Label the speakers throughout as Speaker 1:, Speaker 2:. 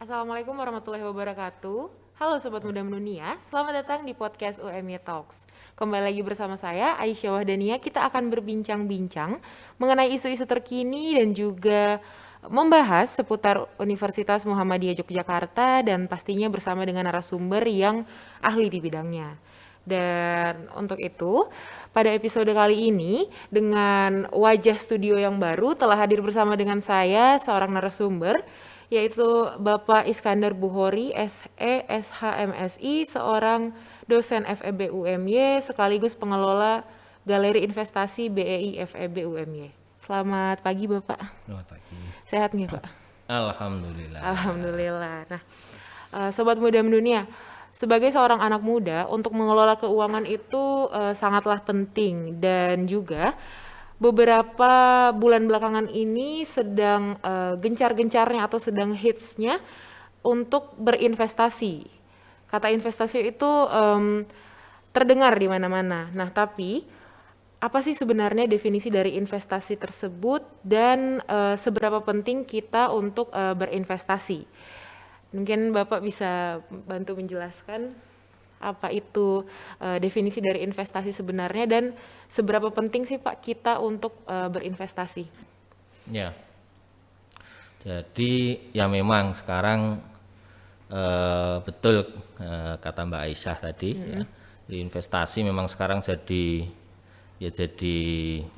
Speaker 1: Assalamualaikum warahmatullahi wabarakatuh. Halo Sobat Muda Mendunia, selamat datang di podcast UMY Talks. Kembali lagi bersama saya, Aisyah Wahdania. Kita akan berbincang-bincang mengenai isu-isu terkini dan juga membahas seputar Universitas Muhammadiyah Yogyakarta dan pastinya bersama dengan narasumber yang ahli di bidangnya. Dan untuk itu, pada episode kali ini dengan wajah studio yang baru telah hadir bersama dengan saya seorang narasumber yaitu Bapak Iskandar Bukhori, SE, SHMSI, seorang dosen FEB UMY sekaligus pengelola Galeri Investasi BEI FEB UMY. Selamat pagi Bapak.
Speaker 2: Selamat pagi.
Speaker 1: Sehat nih Pak?
Speaker 2: Alhamdulillah.
Speaker 1: Alhamdulillah. Nah, Sobat Muda Mendunia, sebagai seorang anak muda, untuk mengelola keuangan itu sangatlah penting dan juga beberapa bulan belakangan ini sedang gencar-gencarnya atau sedang hitsnya untuk berinvestasi. Kata investasi itu terdengar di mana-mana. Nah, tapi apa sih sebenarnya definisi dari investasi tersebut dan seberapa penting kita untuk berinvestasi? Mungkin Bapak bisa bantu menjelaskan apa itu definisi dari investasi sebenarnya dan seberapa penting sih Pak kita untuk berinvestasi?
Speaker 2: Ya. Jadi ya memang sekarang betul kata Mbak Aisyah tadi ya. Investasi memang sekarang jadi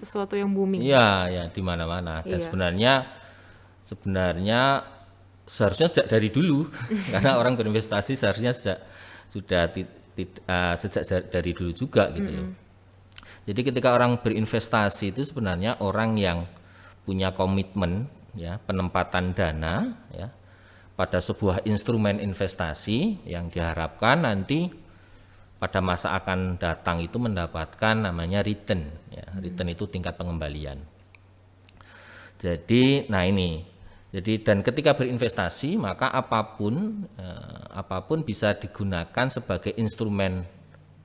Speaker 1: Sesuatu yang booming.
Speaker 2: ya di mana-mana dan
Speaker 1: Iya.
Speaker 2: sebenarnya seharusnya sejak dari dulu karena orang berinvestasi seharusnya sejak dari dulu juga gitu loh. Jadi ketika orang berinvestasi itu sebenarnya orang yang punya komitmen ya penempatan dana ya pada sebuah instrumen investasi yang diharapkan nanti pada masa akan datang itu mendapatkan namanya return ya. Return itu tingkat pengembalian. Jadi dan ketika berinvestasi maka apapun bisa digunakan sebagai instrumen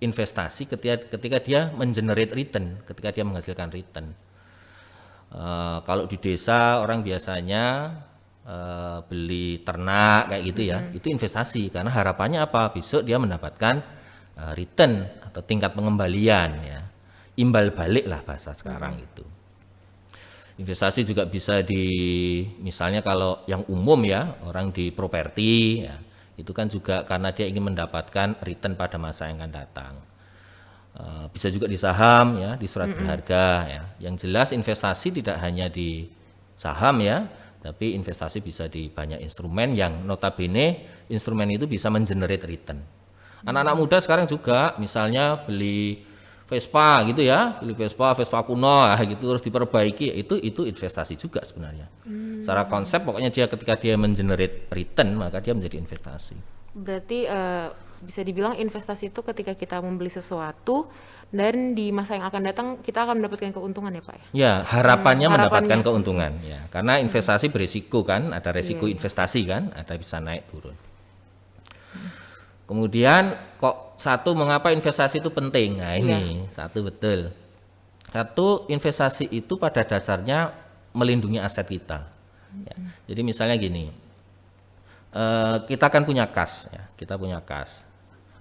Speaker 2: investasi ketika dia mengenerate return, ketika dia menghasilkan return. Kalau di desa orang biasanya beli ternak kayak gitu ya, itu investasi karena harapannya apa? Besok dia mendapatkan return atau tingkat pengembalian ya, imbal balik lah bahasa sekarang itu. Investasi juga bisa misalnya kalau yang umum ya, orang di properti ya, itu kan juga karena dia ingin mendapatkan return pada masa yang akan datang. Bisa juga di saham ya, di surat berharga ya. Yang jelas investasi tidak hanya di saham ya, tapi investasi bisa di banyak instrumen yang notabene instrumen itu bisa mengenerate return. Anak-anak muda sekarang juga misalnya beli Vespa gitu ya, beli Vespa kuno gitu terus diperbaiki, itu investasi juga sebenarnya. Secara konsep pokoknya ketika dia mengenerate return maka dia menjadi investasi.
Speaker 1: Berarti bisa dibilang investasi itu ketika kita membeli sesuatu dan di masa yang akan datang kita akan mendapatkan keuntungan ya Pak ya?
Speaker 2: Ya, harapannya mendapatkan
Speaker 1: harapannya.
Speaker 2: keuntungan ya. Karena investasi berisiko kan, ada resiko investasi kan, ada bisa naik turun. Kemudian mengapa investasi itu penting? Nah ini satu betul. Satu, investasi itu pada dasarnya melindungi aset kita. Ya. Jadi misalnya gini, kita kan punya kas, ya. Kita punya kas.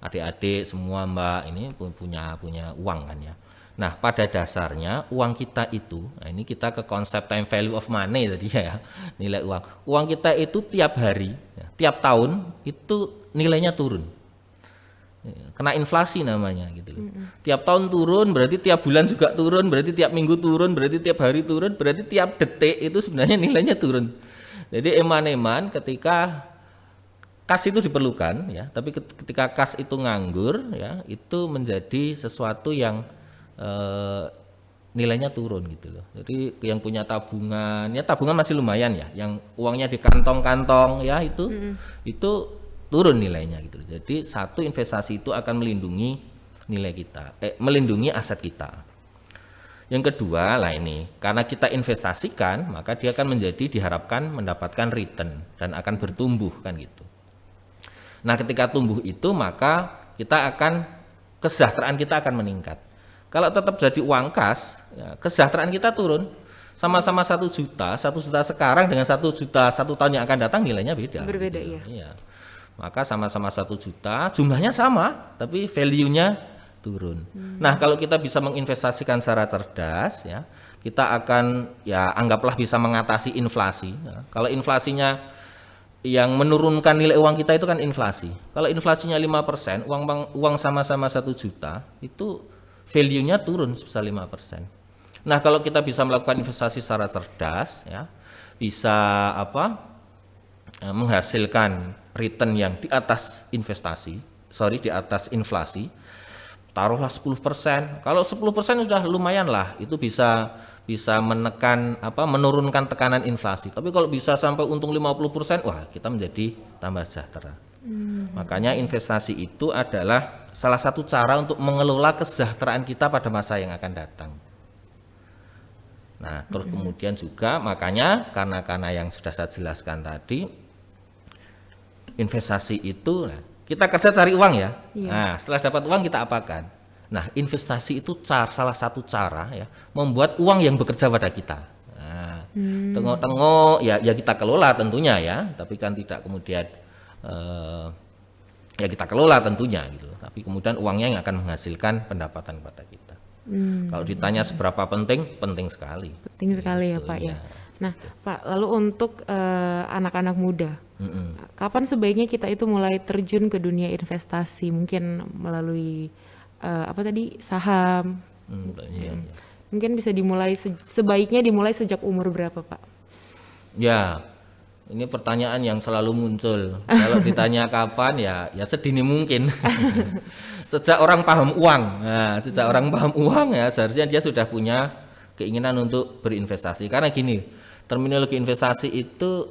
Speaker 2: Adik-adik semua Mbak ini punya uang kan ya. Nah pada dasarnya uang kita itu, nah ini kita ke konsep time value of money tadi ya, nilai uang. Uang kita itu tiap hari, ya, tiap tahun itu nilainya turun. Kena inflasi namanya gitu loh. Tiap tahun turun, berarti tiap bulan juga turun, berarti tiap minggu turun, berarti tiap hari turun, berarti tiap detik itu sebenarnya nilainya turun. Jadi eman-eman ketika kas itu diperlukan ya, tapi ketika kas itu nganggur ya, itu menjadi sesuatu yang nilainya turun gitu loh. Jadi yang punya tabungan, ya tabungan masih lumayan ya, yang uangnya di kantong-kantong ya itu turun nilainya gitu. Jadi satu, investasi itu akan melindungi nilai kita, melindungi aset kita. Yang kedua lah ini, karena kita investasikan, maka dia akan diharapkan mendapatkan return dan akan bertumbuh kan gitu. Nah, ketika tumbuh itu maka kesejahteraan kita akan meningkat. Kalau tetap jadi uang kas, ya, kesejahteraan kita turun. Sama-sama 1 juta, 1 juta sekarang dengan 1 juta 1 tahun yang akan datang nilainya beda.
Speaker 1: Berbeda,
Speaker 2: gitu.
Speaker 1: iya.
Speaker 2: Iya. Maka sama-sama 1 juta, jumlahnya sama, tapi value-nya turun. Nah, kalau kita bisa menginvestasikan secara cerdas, ya, kita akan ya anggaplah bisa mengatasi inflasi. Ya. Kalau inflasinya yang menurunkan nilai uang kita itu kan inflasi. Kalau inflasinya 5%, uang sama-sama 1 juta, itu value-nya turun sebesar 5%. Nah, kalau kita bisa melakukan investasi secara cerdas, ya, bisa menghasilkan return yang di atas di atas inflasi, taruhlah 10%. Kalau 10% sudah lumayan lah, itu bisa menurunkan tekanan inflasi. Tapi kalau bisa sampai untung 50%, wah, kita menjadi tambah sejahtera. Makanya investasi itu adalah salah satu cara untuk mengelola kesejahteraan kita pada masa yang akan datang. Nah, terus kemudian juga makanya karena yang sudah saya jelaskan tadi, investasi itu kita kerja cari uang ya.
Speaker 1: Iya.
Speaker 2: Nah, setelah dapat uang kita apakan? Nah, investasi itu salah satu cara ya membuat uang yang bekerja pada kita. Nah, tengok-tengok ya kita kelola tentunya ya, tapi kan tidak kemudian ya kita kelola tentunya gitu. Tapi kemudian uangnya yang akan menghasilkan pendapatan pada kita. Kalau ditanya seberapa penting, penting sekali.
Speaker 1: Penting sekali ya
Speaker 2: Gitu,
Speaker 1: Pak ya.
Speaker 2: ya.
Speaker 1: Nah Pak, lalu untuk anak-anak muda, kapan sebaiknya kita itu mulai terjun ke dunia investasi? Mungkin melalui saham.
Speaker 2: Iya.
Speaker 1: Mungkin bisa sebaiknya dimulai sejak umur berapa Pak?
Speaker 2: Ya, ini pertanyaan yang selalu muncul. Kalau ditanya kapan ya sedini mungkin. Sejak orang paham uang. Nah, sejak orang paham uang ya seharusnya dia sudah punya keinginan untuk berinvestasi. Karena gini, terminologi investasi itu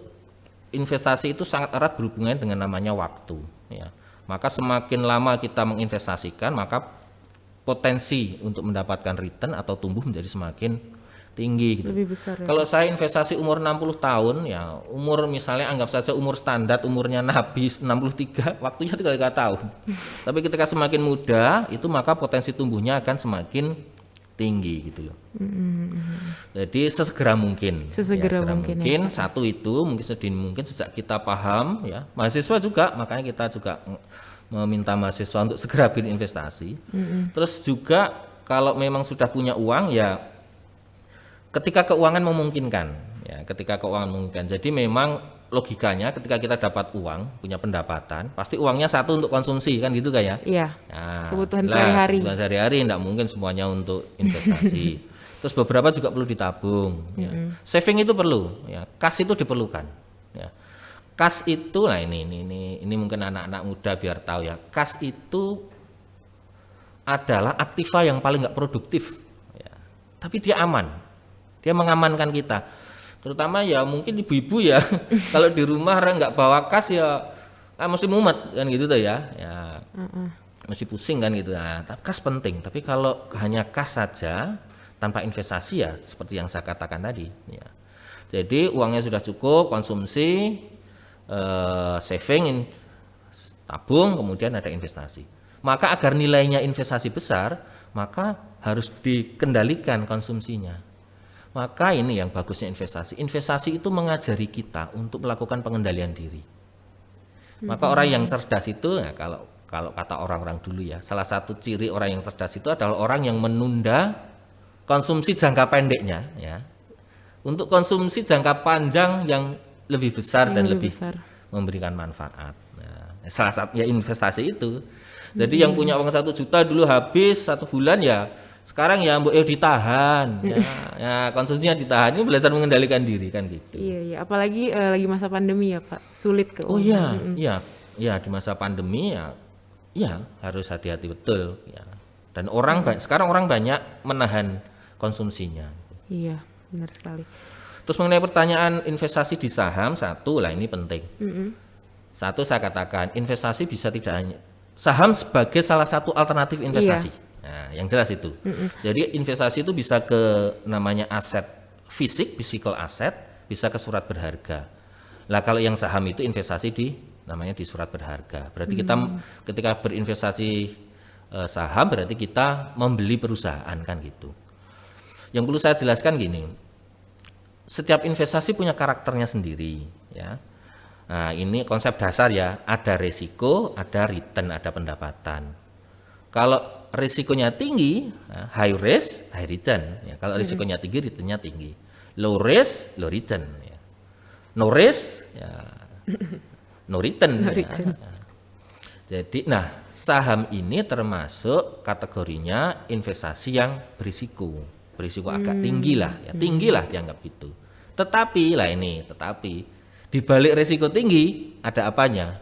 Speaker 2: sangat erat berhubungan dengan namanya waktu. Ya. Maka semakin lama kita menginvestasikan, maka potensi untuk mendapatkan return atau tumbuh menjadi semakin tinggi gitu.
Speaker 1: Lebih besar ya?
Speaker 2: Kalau saya investasi umur 60 tahun ya, umur misalnya anggap saja umur standar umurnya Nabi 63, waktunya 3 tahun. Tapi ketika semakin muda itu maka potensi tumbuhnya akan semakin tinggi gitu loh. Jadi sesegera mungkin.
Speaker 1: Sesegera mungkin ya, Pak.
Speaker 2: Satu itu mungkin sedini mungkin sejak kita paham ya. Mahasiswa juga, makanya kita juga meminta mahasiswa untuk segera berinvestasi. Terus juga kalau memang sudah punya uang ya ketika keuangan memungkinkan. Jadi memang logikanya ketika kita dapat uang, punya pendapatan, pasti uangnya satu untuk konsumsi kan gitu kan ya?
Speaker 1: Iya.
Speaker 2: Nah,
Speaker 1: Kebutuhan sehari-hari.
Speaker 2: Kebutuhan sehari-hari enggak mungkin semuanya untuk investasi. Terus beberapa juga perlu ditabung. Ya. Saving itu perlu. Ya. Kas itu diperlukan. Ya. Kas itu, nah ini mungkin anak-anak muda biar tahu ya. Kas itu adalah aktiva yang paling nggak produktif. Ya. Tapi dia aman. Dia mengamankan kita. Terutama ya mungkin ibu-ibu ya. Kalau di rumah nggak bawa kas ya mesti mumet kan gitu tuh ya. Mesti pusing kan gitu. Nah, tapi kas penting. Tapi kalau hanya kas saja tanpa investasi ya seperti yang saya katakan tadi. Ya. Jadi uangnya sudah cukup konsumsi, saving, tabung, kemudian ada investasi. Maka agar nilainya investasi besar, maka harus dikendalikan konsumsinya. Maka ini yang bagusnya investasi. Investasi itu mengajari kita untuk melakukan pengendalian diri. Maka orang yang cerdas itu, ya kalau kata orang-orang dulu ya, salah satu ciri orang yang cerdas itu adalah orang yang menunda konsumsi jangka pendeknya, ya, untuk konsumsi jangka panjang yang lebih besar dan lebih memberikan manfaat. Nah, salah satu ya investasi itu. Jadi yang punya uang 1 juta dulu habis 1 bulan ya. Sekarang ya ditahan, ya konsumsinya ditahan, ini belajar mengendalikan diri kan gitu.
Speaker 1: Iya, apalagi lagi masa pandemi ya Pak, sulit keuangan.
Speaker 2: Oh iya, di masa pandemi ya harus hati-hati betul. Ya. Dan sekarang orang banyak menahan konsumsinya.
Speaker 1: Iya, benar sekali.
Speaker 2: Terus mengenai pertanyaan investasi di saham, satu lah ini penting. Satu saya katakan investasi bisa tidak hanya saham sebagai salah satu alternatif investasi. Iya. Nah, yang jelas itu. Jadi investasi itu bisa ke namanya aset fisik, physical asset, bisa ke surat berharga. Lah kalau yang saham itu investasi namanya di surat berharga. Berarti kita ketika berinvestasi saham berarti kita membeli perusahaan kan gitu. Yang perlu saya jelaskan gini. setiap investasi punya karakternya sendiri, ya. Nah, ini konsep dasar ya, ada resiko, ada return, ada pendapatan. Kalau risikonya tinggi, high risk, high return. Ya, kalau risikonya tinggi, returnnya tinggi. Low risk, low return. Ya. No risk, ya, no return. Ya. Jadi, nah saham ini termasuk kategorinya investasi yang berisiko agak tinggi lah, ya tinggi lah dianggap gitu. Tetapi di balik risiko tinggi ada apanya?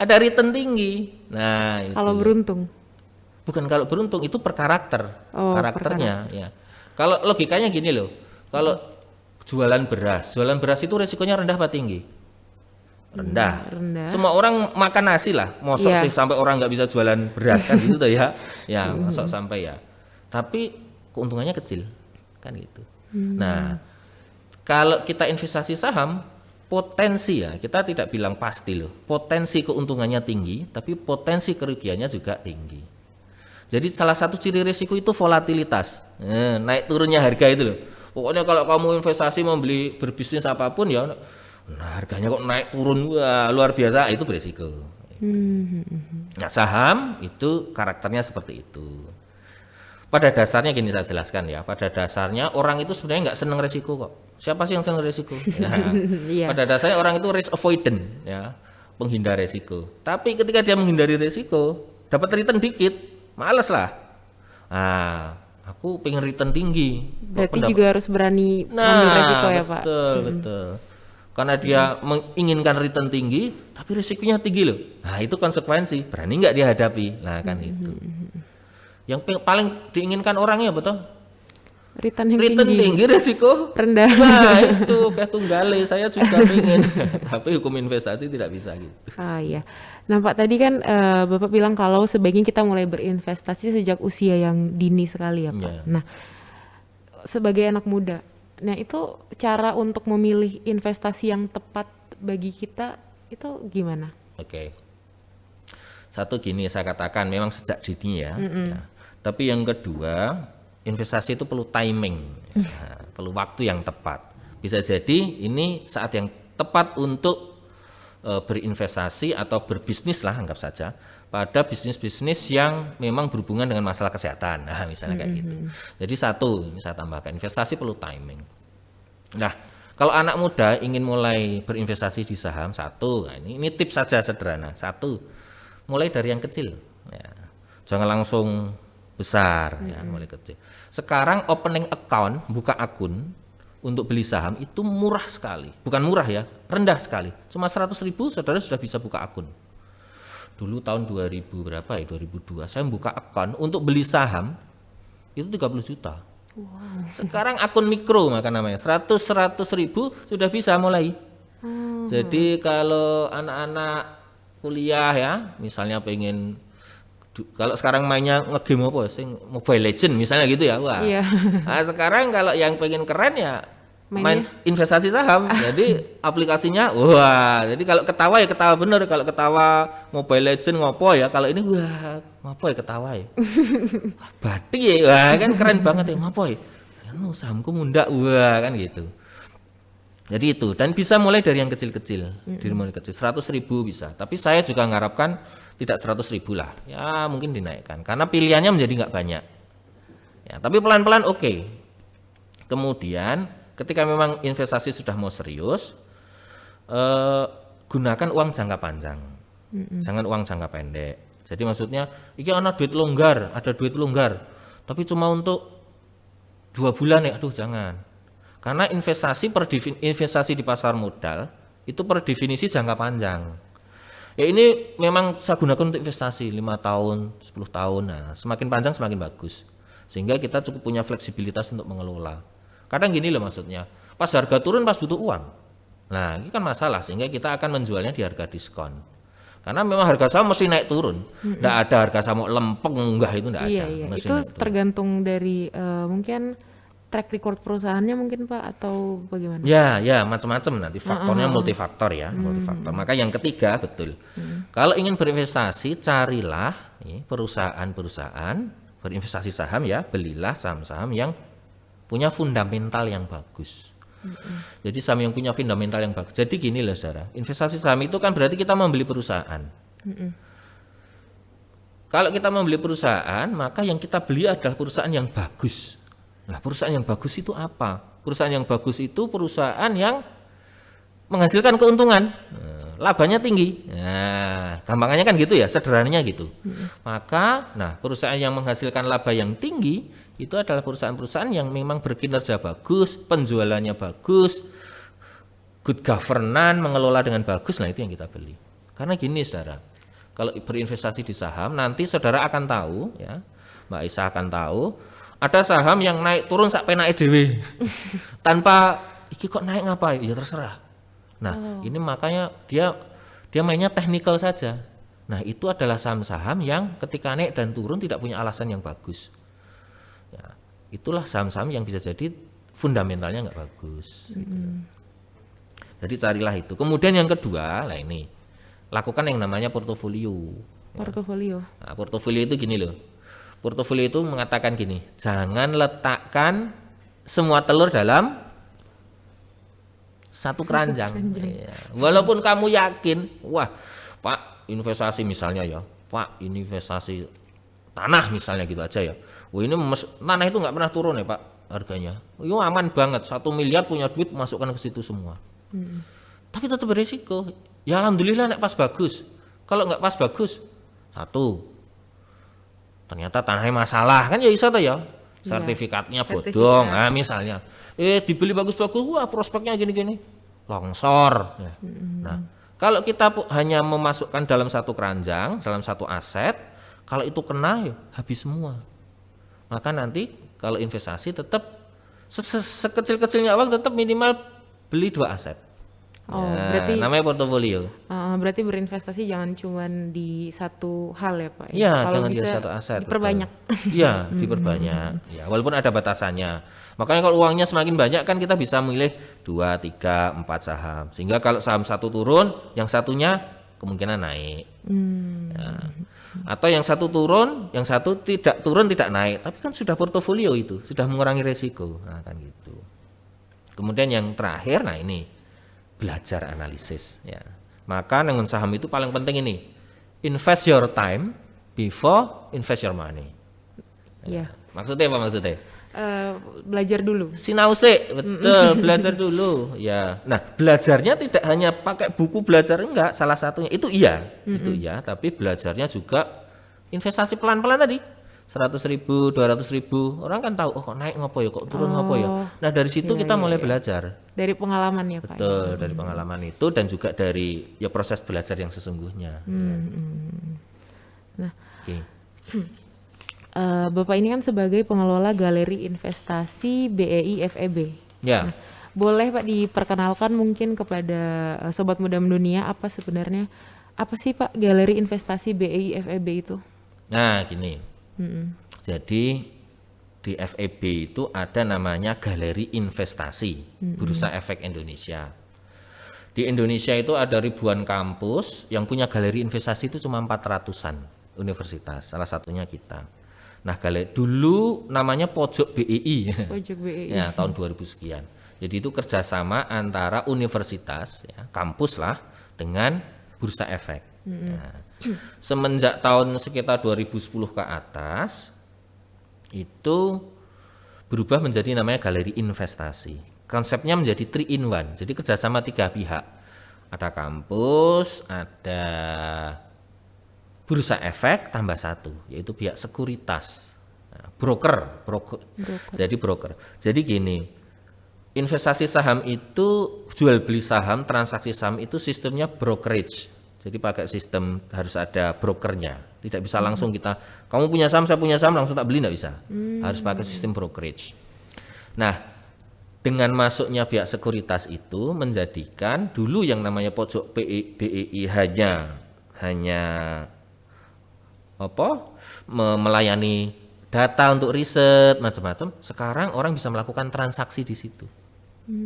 Speaker 2: Ada return tinggi. Nah, itu.
Speaker 1: Kalau beruntung.
Speaker 2: Bukan kalau beruntung, itu per karakter.
Speaker 1: Oh,
Speaker 2: Karakternya ya. Kalau logikanya gini loh. Kalau jualan beras itu risikonya rendah apa tinggi? Rendah.
Speaker 1: Rendah.
Speaker 2: Semua orang makan nasi lah. Mosok sih sampai orang nggak bisa jualan beras kan gitu tuh ya. Ya, mosok sampai ya. Tapi keuntungannya kecil. Kan gitu. Nah, kalau kita investasi saham, potensi ya, kita tidak bilang pasti loh. Potensi keuntungannya tinggi, tapi potensi kerugiannya juga tinggi. Jadi salah satu ciri risiko itu volatilitas. Naik turunnya harga itu loh. Pokoknya kalau kamu investasi membeli berbisnis apapun ya, nah harganya kok naik turun, wah luar biasa, itu berisiko. Nah saham itu karakternya seperti itu. Pada dasarnya gini saya jelaskan ya, pada dasarnya orang itu sebenarnya nggak seneng risiko kok. Siapa sih yang seneng risiko? Ya, pada dasarnya orang itu risk avoidant, ya, penghindar risiko. Tapi ketika dia menghindari risiko, dapat return dikit, males lah. Nah, aku pengen return tinggi.
Speaker 1: Berarti juga harus berani ambil risiko ya Pak?
Speaker 2: Betul. Karena dia menginginkan return tinggi, tapi risikonya tinggi loh. Nah itu konsekuensi, berani nggak dia hadapi? Nah kan itu. Yang paling diinginkan orangnya betul?
Speaker 1: Return
Speaker 2: tinggi, risiko
Speaker 1: rendah.
Speaker 2: Nah itu kayak tunggale, saya juga pengen. Tapi hukum investasi tidak bisa gitu.
Speaker 1: Ah iya. Nah Pak tadi kan Bapak bilang kalau sebaiknya kita mulai berinvestasi sejak usia yang dini sekali ya Pak.
Speaker 2: Yeah.
Speaker 1: Nah sebagai anak muda, nah itu cara untuk memilih investasi yang tepat bagi kita itu gimana?
Speaker 2: Oke. Satu gini saya katakan memang sejak dini ya. Tapi yang kedua, investasi itu perlu timing, ya, perlu waktu yang tepat. Bisa jadi ini saat yang tepat untuk berinvestasi atau berbisnis lah, anggap saja pada bisnis-bisnis yang memang berhubungan dengan masalah kesehatan. Nah, misalnya kayak gitu. Jadi satu, ini saya tambahkan, investasi perlu timing. Nah, kalau anak muda ingin mulai berinvestasi di saham, satu, nah ini tips saja sederhana. Satu, mulai dari yang kecil. Ya. Jangan langsung besar, ya, mulai kecil. Sekarang opening account, buka akun untuk beli saham itu murah sekali. Bukan murah ya, rendah sekali. Cuma 100.000 saudara sudah bisa buka akun. Dulu tahun 2000 berapa ya, 2002, saya buka akun untuk beli saham itu 30 juta. Wow. Sekarang akun mikro maka namanya, 100.000 sudah bisa mulai. Jadi kalau anak-anak kuliah ya, misalnya pengen kalau sekarang mainnya ngegame apa sing Mobile Legend misalnya gitu ya, wah.
Speaker 1: Iya.
Speaker 2: Nah, sekarang kalau yang pengen keren ya main investasi saham. Jadi aplikasinya wah, jadi kalau ketawa ya ketawa bener, kalau ketawa Mobile Legend ngopo ya, kalau ini wah ngopo ya ketawa ya. Batik ya, wah kan keren banget ya, ngopo ya. Anu sahamku mundak, wah kan gitu. Jadi itu, dan bisa mulai dari yang kecil-kecil, dari mulai kecil, 100.000 bisa. Tapi saya juga mengharapkan tidak 100.000 lah, ya mungkin dinaikkan, karena pilihannya menjadi nggak banyak. Ya, tapi pelan-pelan oke. Kemudian ketika memang investasi sudah mau serius, gunakan uang jangka panjang, jangan uang jangka pendek. Jadi maksudnya, ini ada duit longgar, tapi cuma untuk 2 bulan ya, aduh jangan. Karena investasi di pasar modal itu per definisi jangka panjang. Ya ini memang saya gunakan untuk investasi 5 tahun, 10 tahun. Nah, semakin panjang semakin bagus. Sehingga kita cukup punya fleksibilitas untuk mengelola. Kadang gini loh maksudnya, pas harga turun pas butuh uang. Nah, ini kan masalah, sehingga kita akan menjualnya di harga diskon. Karena memang harga saham mesti naik turun. Nggak ada harga saham lempeng, enggak itu enggak ada.
Speaker 1: Iya. Itu tergantung dari mungkin track record perusahaannya mungkin Pak, atau bagaimana?
Speaker 2: Ya macam-macam nanti faktornya multifaktor ya, multifaktor. Maka yang ketiga betul. Kalau ingin berinvestasi, carilah perusahaan-perusahaan berinvestasi saham ya, belilah saham-saham yang punya fundamental yang bagus. Jadi saham yang punya fundamental yang bagus. Jadi gini loh saudara, investasi saham itu kan berarti kita membeli perusahaan. Kalau kita membeli perusahaan, maka yang kita beli adalah perusahaan yang bagus. Nah, perusahaan yang bagus itu apa? Perusahaan yang bagus itu perusahaan yang menghasilkan keuntungan, labanya tinggi. Nah, gampangannya kan gitu ya, sederhananya gitu. Maka, nah perusahaan yang menghasilkan laba yang tinggi itu adalah perusahaan-perusahaan yang memang berkinerja bagus, penjualannya bagus, good governance, mengelola dengan bagus. Nah itu yang kita beli. Karena gini saudara, kalau berinvestasi di saham, nanti saudara akan tahu, ya, Mbak Aisyah akan tahu, ada saham yang naik turun sak penake dhewe. Tanpa iki kok naik ngapain? Ya terserah. Nah, ini makanya dia mainnya technical saja. Nah, itu adalah saham-saham yang ketika naik dan turun tidak punya alasan yang bagus. Ya, itulah saham-saham yang bisa jadi fundamentalnya nggak bagus. Gitu. Jadi carilah itu. Kemudian yang kedua, lah ini, lakukan yang namanya portofolio.
Speaker 1: Portofolio.
Speaker 2: Nah, portofolio itu gini loh. Portofolio itu mengatakan gini, jangan letakkan semua telur dalam satu keranjang. Ya. Walaupun kamu yakin, wah Pak investasi misalnya ya, Pak ini investasi tanah misalnya gitu aja ya. Wah ini tanah itu nggak pernah turun ya Pak harganya. Itu aman banget, 1 miliar punya duit masukkan ke situ semua. Tapi tetap berisiko. Ya alhamdulillah nek pas bagus. Kalau nggak pas bagus, satu ternyata tanahnya masalah kan ya bisa tuh ya. Sertifikatnya bodong, nah misalnya. Dibeli bagus-bagus, wah prospeknya gini-gini, longsor. Ya. Nah, kalau kita hanya memasukkan dalam satu keranjang, dalam satu aset, kalau itu kena ya habis semua. Maka nanti kalau investasi tetap sekecil-kecilnya uang tetap minimal beli 2 aset.
Speaker 1: Oh,
Speaker 2: Ya,
Speaker 1: berarti
Speaker 2: namanya portofolio.
Speaker 1: berarti berinvestasi jangan cuma di satu hal ya Pak.
Speaker 2: Iya,
Speaker 1: Kalau
Speaker 2: jangan di
Speaker 1: bisa
Speaker 2: satu aset.
Speaker 1: diperbanyak.
Speaker 2: Iya, diperbanyak. Ya, walaupun ada batasannya. Makanya kalau uangnya semakin banyak kan kita bisa memilih 2, 3, 4 saham. Sehingga kalau saham satu turun, yang satunya kemungkinan naik. Ya. Atau yang satu turun, yang satu tidak turun, tidak naik. Tapi kan sudah portofolio itu, sudah mengurangi resiko. Nah, kan gitu. Kemudian yang terakhir, nah ini belajar analisis. Ya. Maka dengan saham itu paling penting ini, invest your time before invest your money.
Speaker 1: Iya.
Speaker 2: Maksudnya apa maksudnya?
Speaker 1: Belajar dulu.
Speaker 2: Sinause, betul, belajar dulu. Ya. Nah, belajarnya tidak hanya pakai buku belajar, enggak, salah satunya itu iya, tapi belajarnya juga investasi pelan-pelan tadi. 100.000, 200.000, orang kan tahu, oh kok naik ngopo ya, kok turun ngopo ya. Nah, dari situ kita mulai belajar.
Speaker 1: Dari pengalaman ya Pak.
Speaker 2: Betul, dari pengalaman itu dan juga dari ya proses belajar yang sesungguhnya.
Speaker 1: Nah,
Speaker 2: Oke.
Speaker 1: Bapak ini kan sebagai pengelola galeri investasi BEI FEB.
Speaker 2: Ya.
Speaker 1: Boleh Pak diperkenalkan mungkin kepada Sobat Muda Mendunia apa sebenarnya, apa sih Pak galeri investasi BEI FEB itu?
Speaker 2: Nah, gini. Jadi di FEB itu ada namanya Galeri Investasi Bursa Efek Indonesia. Di Indonesia itu ada ribuan kampus yang punya galeri investasi itu cuma 400-an universitas, salah satunya kita. Nah, dulu namanya Pojok BEI.
Speaker 1: Pojok BEI.
Speaker 2: Ya, tahun 2000 sekian. Jadi itu kerjasama antara universitas, ya, kampus lah, dengan bursa efek. Ya. Semenjak tahun sekitar 2010 ke atas, itu berubah menjadi namanya galeri investasi. Konsepnya menjadi 3 in 1, jadi kerjasama 3 pihak. Ada kampus, ada bursa efek tambah 1, yaitu pihak sekuritas, nah, broker. Jadi broker. Jadi gini, investasi saham itu jual beli saham, transaksi saham itu sistemnya brokerage. Jadi pakai sistem harus ada brokernya. Tidak bisa langsung kita, kamu punya saham, saya punya saham, langsung tak beli, tidak bisa. Harus pakai sistem brokerage. Nah, dengan masuknya pihak sekuritas itu menjadikan dulu yang namanya Pojok BEI hanya melayani data untuk riset macam-macam. Sekarang orang bisa melakukan transaksi di situ.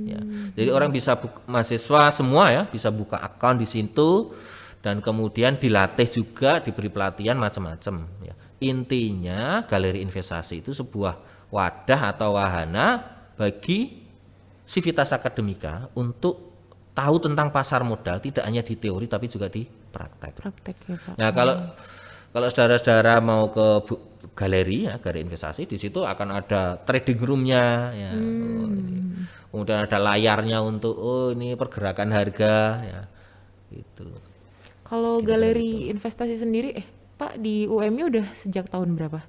Speaker 2: Ya. Jadi orang bisa mahasiswa semua ya bisa buka akun di situ dan kemudian dilatih juga, diberi pelatihan macam-macam. Ya. Intinya galeri investasi itu sebuah wadah atau wahana bagi Civitas Akademika untuk tahu tentang pasar modal tidak hanya di teori tapi juga di praktek.
Speaker 1: Praktek ya Pak.
Speaker 2: Nah, kalau saudara-saudara mau ke galeri ya, galeri investasi, di situ akan ada trading room-nya ya. Kemudian ada layarnya untuk ini pergerakan harga ya. Gitu.
Speaker 1: Kalau galeri investasi sendiri Pak di UMI udah sejak tahun berapa?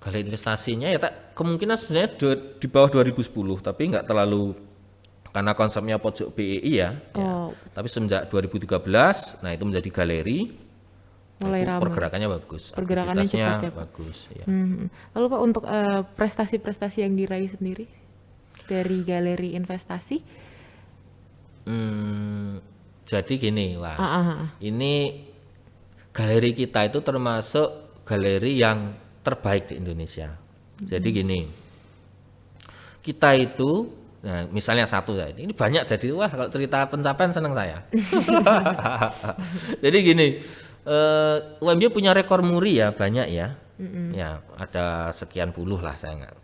Speaker 2: Galeri investasinya ya kemungkinan sebenarnya di bawah 2010 tapi nggak terlalu karena konsepnya pojok BEI ya. Tapi semenjak 2013, nah itu menjadi galeri,
Speaker 1: mulai ramai.
Speaker 2: Pergerakannya bagus,
Speaker 1: Pergerakannya cepat ya Pak.
Speaker 2: Bagus. Ya.
Speaker 1: Lalu Pak untuk prestasi-prestasi yang diraih sendiri dari galeri investasi?
Speaker 2: Jadi gini, ini galeri kita itu termasuk galeri yang terbaik di Indonesia. Jadi gini, kita itu nah, misalnya satu ya, ini banyak jadi kalau cerita pencapaian senang saya. Jadi gini, UMY punya rekor muri ya banyak ya, ya ada sekian puluh lah saya nggak.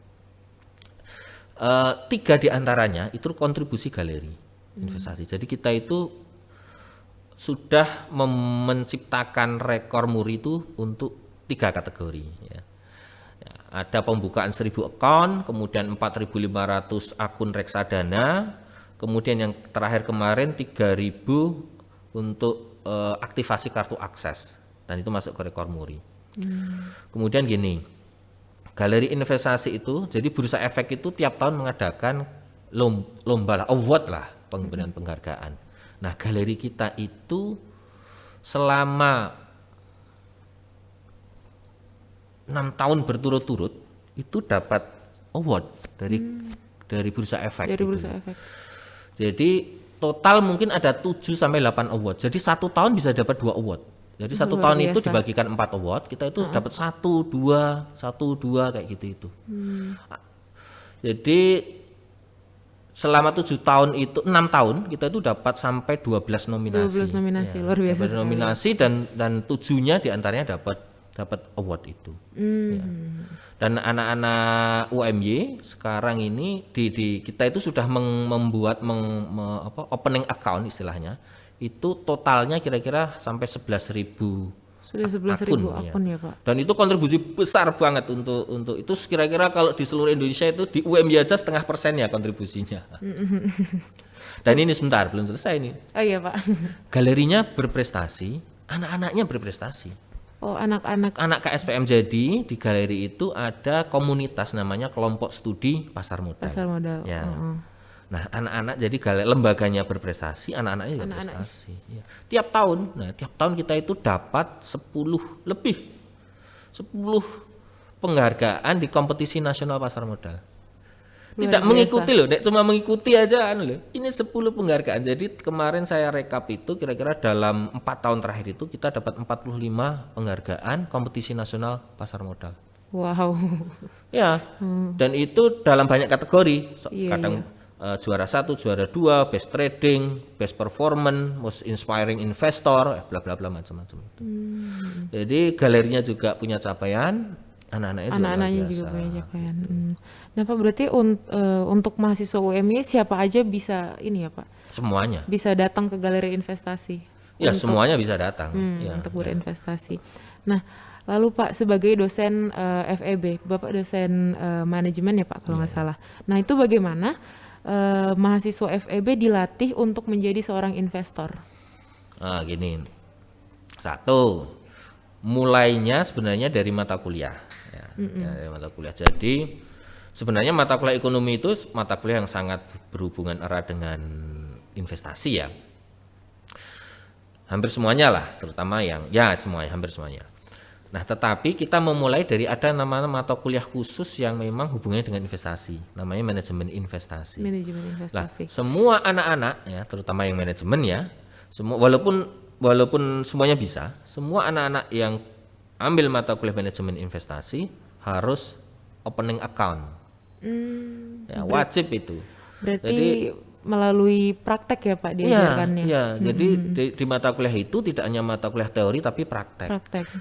Speaker 2: 3 di antaranya itu kontribusi galeri investasi. Jadi kita itu sudah menciptakan rekor muri itu untuk 3 kategori. Ya. Ada pembukaan 1000 account, kemudian 4.500 akun reksadana, kemudian yang terakhir kemarin 3.000 untuk aktivasi kartu akses, dan itu masuk ke rekor muri. Kemudian gini, galeri investasi itu, jadi Bursa Efek itu tiap tahun mengadakan lomba lah, award lah, pemberian penghargaan. Nah, galeri kita itu selama 6 tahun berturut-turut itu dapat award dari Bursa Efek.
Speaker 1: Dari Bursa Efek.
Speaker 2: Jadi total mungkin ada 7 sampai 8 award. Jadi 1 tahun bisa dapat 2 award. Jadi 1 tahun itu dibagikan 4 award, kita itu dapat 1, 2 kayak gitu itu. Jadi selama 7 tahun itu 6 tahun kita itu dapat sampai 12 nominasi.
Speaker 1: 12 nominasi,
Speaker 2: ya,
Speaker 1: luar biasa.
Speaker 2: 12 nominasi dan 7-nya diantaranya dapat award itu. Ya. Dan anak-anak UMY sekarang ini di kita itu sudah membuat opening account istilahnya. Itu totalnya kira-kira sampai 11.000.
Speaker 1: Sudah 11.000 akun ya Pak.
Speaker 2: Dan itu kontribusi besar banget untuk itu kira-kira kalau di seluruh Indonesia itu di UMY aja 0,5% ya kontribusinya. Dan ini sebentar belum selesai ini.
Speaker 1: Oh iya Pak.
Speaker 2: Galerinya berprestasi, anak-anaknya berprestasi.
Speaker 1: Oh anak-anak.
Speaker 2: Anak KSPM jadi di galeri itu ada komunitas namanya kelompok studi pasar modal.
Speaker 1: Pasar modal.
Speaker 2: Ya. Nah anak-anak jadi lembaganya berprestasi, anak-anaknya juga berprestasi. Ya. Tiap tahun kita itu dapat 10 penghargaan di kompetisi nasional pasar modal. Tidak mengikuti loh, cuma mengikuti aja loh. Ini 10 penghargaan. Jadi kemarin saya rekap itu kira-kira dalam 4 tahun terakhir itu kita dapat 45 penghargaan kompetisi nasional pasar modal.
Speaker 1: Wow.
Speaker 2: Ya. Dan itu dalam banyak kategori. Kadang juara 1, juara 2, best trading, best performance, most inspiring investor, bla bla bla macam-macam itu. Jadi galerinya juga punya capaian. Anak-anaknya
Speaker 1: juga punya capaian. Nah Pak berarti untuk mahasiswa UMY siapa aja bisa ini ya Pak?
Speaker 2: Semuanya.
Speaker 1: Bisa datang ke galeri investasi?
Speaker 2: Ya semuanya bisa datang.
Speaker 1: Untuk berinvestasi. Nah lalu Pak sebagai dosen FEB, Bapak dosen manajemen ya Pak kalau nggak salah. Nah itu bagaimana mahasiswa FEB dilatih untuk menjadi seorang investor?
Speaker 2: Gini, satu, mulainya sebenarnya dari mata kuliah. Dari mata kuliah. Jadi sebenarnya mata kuliah ekonomi itu mata kuliah yang sangat berhubungan erat dengan investasi ya. Hampir semuanya lah, terutama hampir semuanya. Nah, tetapi kita memulai dari ada namanya mata kuliah khusus yang memang hubungannya dengan investasi, namanya manajemen investasi.
Speaker 1: Manajemen investasi.
Speaker 2: Nah, semua anak-anak ya, terutama yang manajemen ya, semua walaupun semuanya bisa, semua anak-anak yang ambil mata kuliah manajemen investasi harus opening account. Ya, wajib itu.
Speaker 1: Berarti
Speaker 2: jadi,
Speaker 1: melalui praktek ya Pak diajarkannya.
Speaker 2: Iya, jadi di mata kuliah itu tidak hanya mata kuliah teori tapi praktek.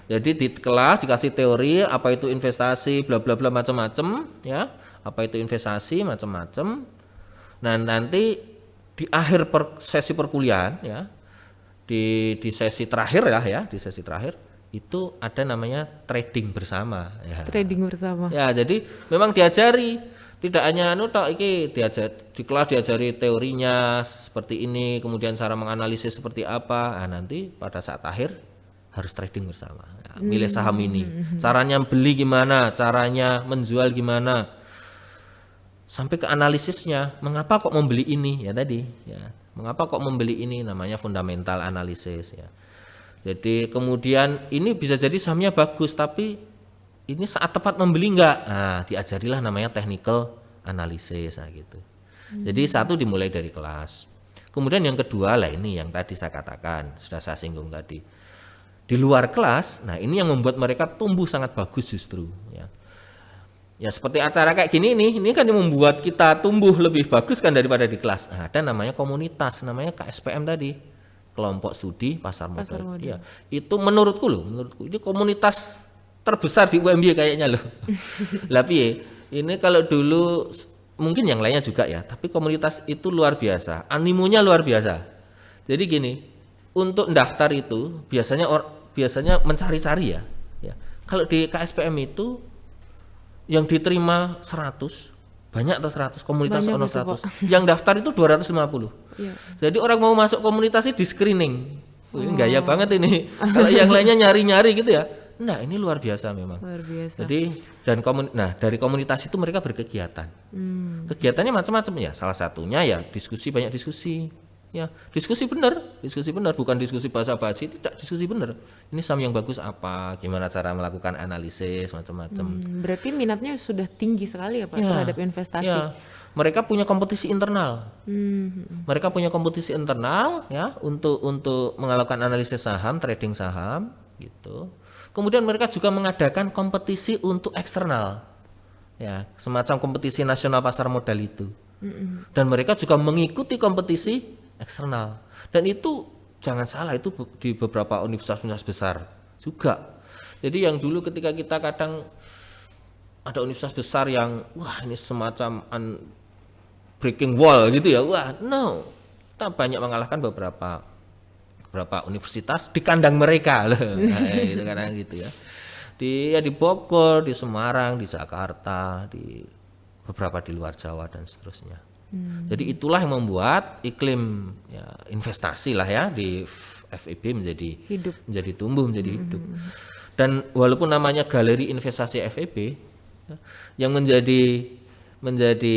Speaker 2: Jadi di kelas dikasih teori apa itu investasi, bla bla bla macam-macam ya. apa itu investasi macam-macam. Nah, nanti di akhir sesi perkuliahan ya, di sesi terakhir di sesi terakhir itu ada namanya trading bersama ya.
Speaker 1: Trading bersama.
Speaker 2: Ya, jadi memang diajari, tidak hanya di kelas diajari teorinya seperti ini, kemudian cara menganalisis seperti apa. Nah, nanti pada saat akhir harus trading bersama. Ya, milih saham ini, caranya beli gimana, caranya menjual gimana, sampai ke analisisnya. Mengapa kok membeli ini ya tadi? Ya, mengapa kok membeli ini? Namanya fundamental analisis ya. Jadi kemudian ini bisa jadi sahamnya bagus, tapi ini saat tepat membeli enggak? Nah, diajarilah namanya technical analysis gitu. Jadi satu dimulai dari kelas. Kemudian yang kedua lah ini yang tadi saya katakan, sudah saya singgung tadi. Di luar kelas, nah ini yang membuat mereka tumbuh sangat bagus justru ya. Ya seperti acara kayak gini nih, ini kan yang membuat kita tumbuh lebih bagus kan daripada di kelas. Nah, ada namanya komunitas, namanya KSPM tadi. Kelompok Studi Pasar Modal. Ya, itu menurutku ini komunitas terbesar di UMY kayaknya loh. Lah piye? Ini kalau dulu mungkin yang lainnya juga ya, tapi komunitas itu luar biasa, animonya luar biasa. Jadi gini, untuk daftar itu biasanya mencari-cari ya. Kalau di KSPM itu yang diterima 100, banyak atau 100, komunitas
Speaker 1: Banyak
Speaker 2: ono
Speaker 1: itu,
Speaker 2: 100.
Speaker 1: Pak.
Speaker 2: Yang daftar itu 250.
Speaker 1: Iya.
Speaker 2: Jadi orang mau masuk komunitas ini di screening. Ini gaya banget ini. Kalau yang lainnya nyari-nyari gitu ya. Nah, ini luar biasa memang.
Speaker 1: Luar biasa.
Speaker 2: Jadi dari komunitas itu mereka berkegiatan. Kegiatannya macam-macam ya. Salah satunya ya banyak diskusi. Ya, diskusi benar, bukan diskusi basa-basi, tidak, diskusi benar. Ini saham yang bagus apa, gimana cara melakukan analisis macam-macam.
Speaker 1: Berarti minatnya sudah tinggi sekali ya Pak terhadap investasi.
Speaker 2: Ya, mereka punya kompetisi internal. Mereka punya kompetisi internal ya untuk melakukan analisis saham, trading saham gitu. Kemudian mereka juga mengadakan kompetisi untuk eksternal. Ya, semacam kompetisi nasional pasar modal itu. Dan mereka juga mengikuti kompetisi eksternal. Dan itu jangan salah, itu di beberapa universitas besar juga. Jadi yang dulu ketika kita kadang ada universitas besar yang wah ini semacam breaking wall gitu ya, kita banyak mengalahkan beberapa universitas di kandang mereka loh. Nah, gitu kadang gitu ya. Di Bogor, di Semarang, di Jakarta, di beberapa di luar Jawa dan seterusnya. Jadi itulah yang membuat iklim ya, investasi lah ya di FEB menjadi tumbuh, menjadi hidup. Dan walaupun namanya galeri investasi FEB ya, yang menjadi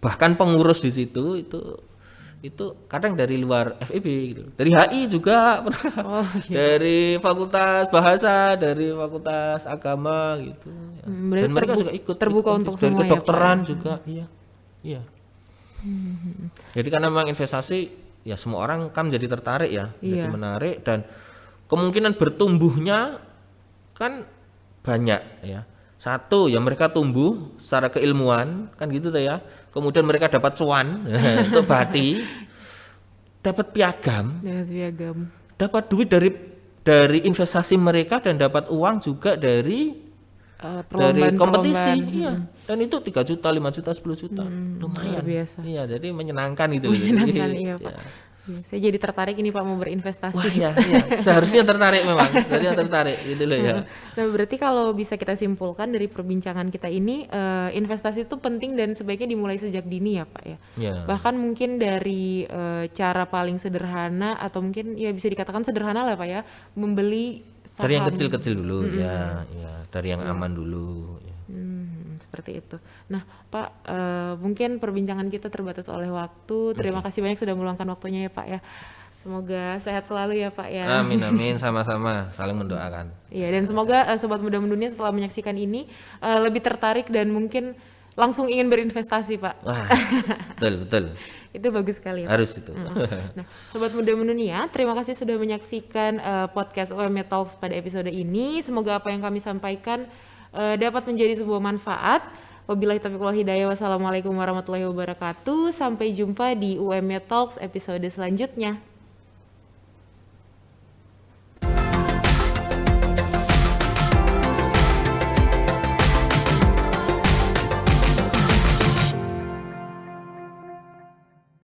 Speaker 2: bahkan pengurus di situ itu kadang dari luar FEB gitu. Dari HI juga pernah. Dari Fakultas Bahasa, dari Fakultas Agama gitu ya. Dan mereka juga ikut
Speaker 1: terbuka untuk
Speaker 2: dari
Speaker 1: semua
Speaker 2: kedokteran
Speaker 1: ya, Pak?
Speaker 2: juga. Iya. Jadi karena memang investasi ya semua orang kan menjadi tertarik ya, jadi menarik, dan kemungkinan bertumbuhnya kan banyak ya. Satu ya mereka tumbuh secara keilmuan kan gitu tuh ya. Kemudian mereka dapat cuan untuk bati, dapat piagam, dapat duit dari investasi mereka, dan dapat uang juga dari kompetisi, iya. Dan itu 3 juta, 5 juta, 10 juta, lumayan.
Speaker 1: Biasa.
Speaker 2: Iya, jadi menyenangkan gitu.
Speaker 1: Menyenangkan, iya Pak. Ya, saya jadi tertarik ini Pak mau berinvestasi.
Speaker 2: Wah iya. Seharusnya tertarik memang, seharusnya tertarik gitu loh ya.
Speaker 1: Nah berarti kalau bisa kita simpulkan dari perbincangan kita ini, investasi itu penting dan sebaiknya dimulai sejak dini ya Pak ya. Bahkan mungkin dari cara paling sederhana atau mungkin ya bisa dikatakan sederhana lah Pak ya, membeli saham.
Speaker 2: Dari yang kecil-kecil dulu ya, dari yang aman dulu. Ya.
Speaker 1: Seperti itu. Nah Pak, mungkin perbincangan kita terbatas oleh waktu. Terima kasih banyak sudah meluangkan waktunya ya Pak ya. Semoga sehat selalu ya Pak ya.
Speaker 2: Amin, sama-sama, saling mendoakan.
Speaker 1: Iya, dan semoga Sobat Muda Mendunia setelah menyaksikan ini lebih tertarik dan mungkin langsung ingin berinvestasi Pak.
Speaker 2: Wah, betul.
Speaker 1: Itu bagus sekali ya Pak.
Speaker 2: Harus itu.
Speaker 1: Nah, Sobat Muda Mendunia, terima kasih sudah menyaksikan podcast UMY Talks pada episode ini. Semoga apa yang kami sampaikan dapat menjadi sebuah manfaat. Wabillahi taufiq wal hidayah. Wassalamualaikum warahmatullahi wabarakatuh. Sampai jumpa di UMY Talks episode selanjutnya.